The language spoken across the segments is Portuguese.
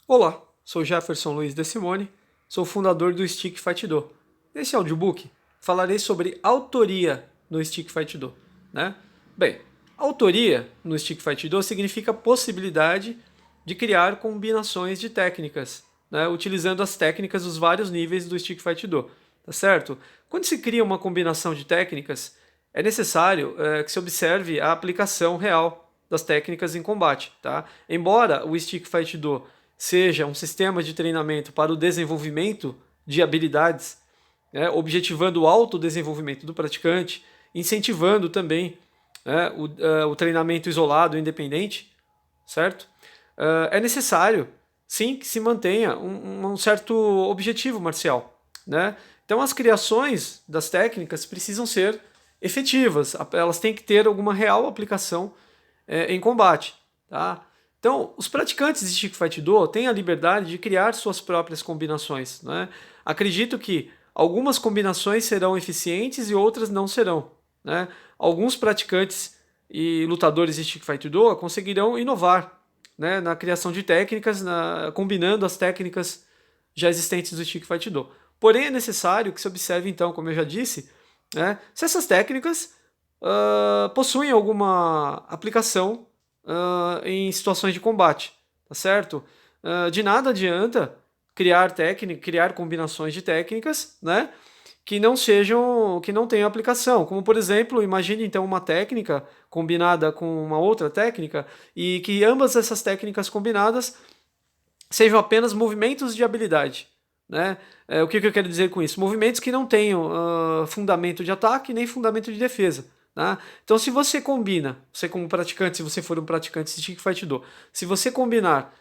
Olá, sou Jefferson Luiz de Simone, sou fundador do Stick Fight Do. Nesse audiobook falarei sobre autoria no Stick Fight Do, né? Bem, autoria no Stick Fight Do significa possibilidade de criar combinações de técnicas, né? Utilizando as técnicas dos vários níveis do Stick Fight Do, tá certo? Quando se cria uma combinação de técnicas, é necessário que se observe a aplicação real das técnicas em combate, tá? Embora o Stick Fight Do seja um sistema de treinamento para o desenvolvimento de habilidades, né, objetivando o autodesenvolvimento do praticante, incentivando também o treinamento isolado, independente, certo? É necessário, sim, que se mantenha um certo objetivo marcial, né? Então as criações das técnicas precisam ser efetivas, elas têm que ter alguma real aplicação em combate, tá? Então, os praticantes de Stick Fight Do têm a liberdade de criar suas próprias combinações, né? Acredito que algumas combinações serão eficientes e outras não serão, né? Alguns praticantes e lutadores de Stick Fight Do conseguirão inovar, né, na criação de técnicas, combinando as técnicas já existentes do Stick Fight Do. Porém, é necessário que se observe, então, como eu já disse, né, se essas técnicas possuem alguma aplicação em situações de combate, tá certo? De nada adianta criar combinações de técnicas, né, que não tenham aplicação. Como por exemplo, imagine então uma técnica combinada com uma outra técnica e que ambas essas técnicas combinadas sejam apenas movimentos de habilidade. Né? O que eu quero dizer com isso? Movimentos que não tenham fundamento de ataque nem fundamento de defesa. Tá? Então, se você combina, você como praticante, se você for um praticante de Stick Fight Do, se você combinar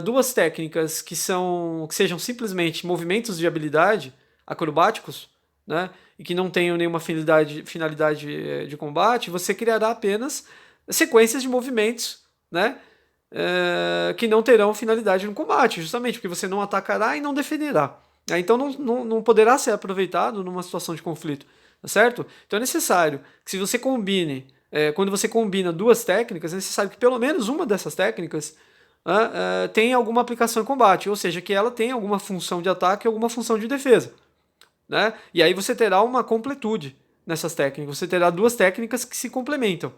duas técnicas que sejam simplesmente movimentos de habilidade acrobáticos, né, e que não tenham nenhuma finalidade de combate, você criará apenas sequências de movimentos, né, que não terão finalidade no combate, justamente porque você não atacará e não defenderá. Então não poderá ser aproveitado numa situação de conflito, tá certo? Então é necessário que se você combine, quando você combina duas técnicas, é necessário que pelo menos uma dessas técnicas tenha alguma aplicação em combate, ou seja, que ela tenha alguma função de ataque e alguma função de defesa. Né? E aí você terá uma completude nessas técnicas, você terá duas técnicas que se complementam.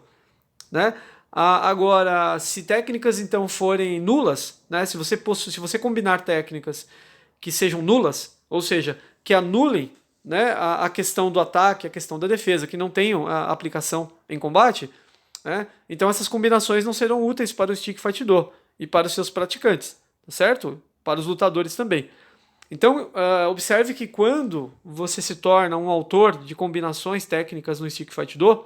Né? Agora, se técnicas então forem nulas, né? Se você combinar técnicas que sejam nulas, ou seja, que anulem, né, a questão do ataque, a questão da defesa, que não tenham a aplicação em combate, né, então essas combinações não serão úteis para o Stick Fight Do e para os seus praticantes, tá certo? Para os lutadores também. Então, observe que quando você se torna um autor de combinações técnicas no Stick Fight Do,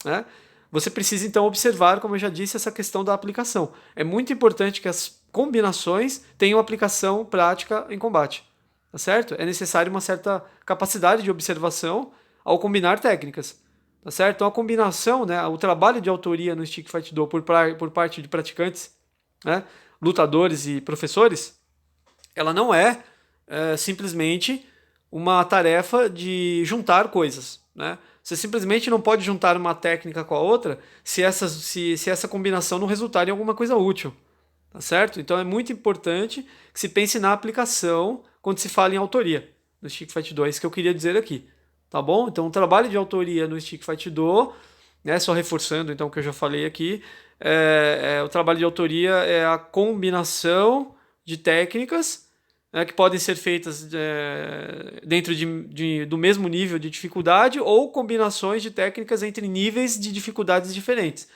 né, você precisa então observar, como eu já disse, essa questão da aplicação. É muito importante que as combinações tenham aplicação prática em combate, tá certo? É necessário uma certa capacidade de observação ao combinar técnicas, tá certo? Então a combinação, né, o trabalho de autoria no Stick Fight Do por parte de praticantes, né, lutadores e professores, ela não é simplesmente uma tarefa de juntar coisas, né? Você simplesmente não pode juntar uma técnica com a outra se essa combinação não resultar em alguma coisa útil, tá certo? Então é muito importante que se pense na aplicação quando se fala em autoria no Stick Fight 2, que eu queria dizer aqui, tá bom? Então o trabalho de autoria no Stick Fight 2, né, só reforçando então o que eu já falei aqui, o trabalho de autoria é a combinação de técnicas, né, que podem ser feitas dentro do mesmo nível de dificuldade ou combinações de técnicas entre níveis de dificuldades diferentes.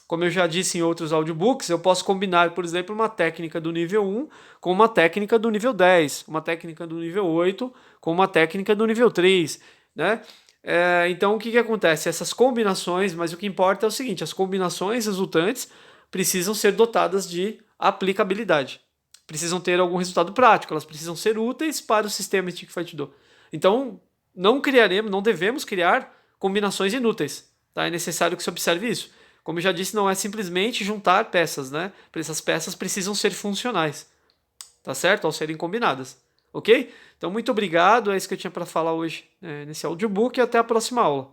Como eu já disse em outros audiobooks, eu posso combinar, por exemplo, uma técnica do nível 1 com uma técnica do nível 10, uma técnica do nível 8 com uma técnica do nível 3, né? Então, o que acontece? Essas combinações, mas o que importa é o seguinte, as combinações resultantes precisam ser dotadas de aplicabilidade. Precisam ter algum resultado prático, elas precisam ser úteis para o sistema Stick Fight Do. Então, não devemos criar combinações inúteis. Tá? É necessário que se observe isso. Como eu já disse, não é simplesmente juntar peças, né? Essas peças precisam ser funcionais, tá certo? Ao serem combinadas, ok? Então, muito obrigado, é isso que eu tinha para falar hoje nesse audiobook e até a próxima aula.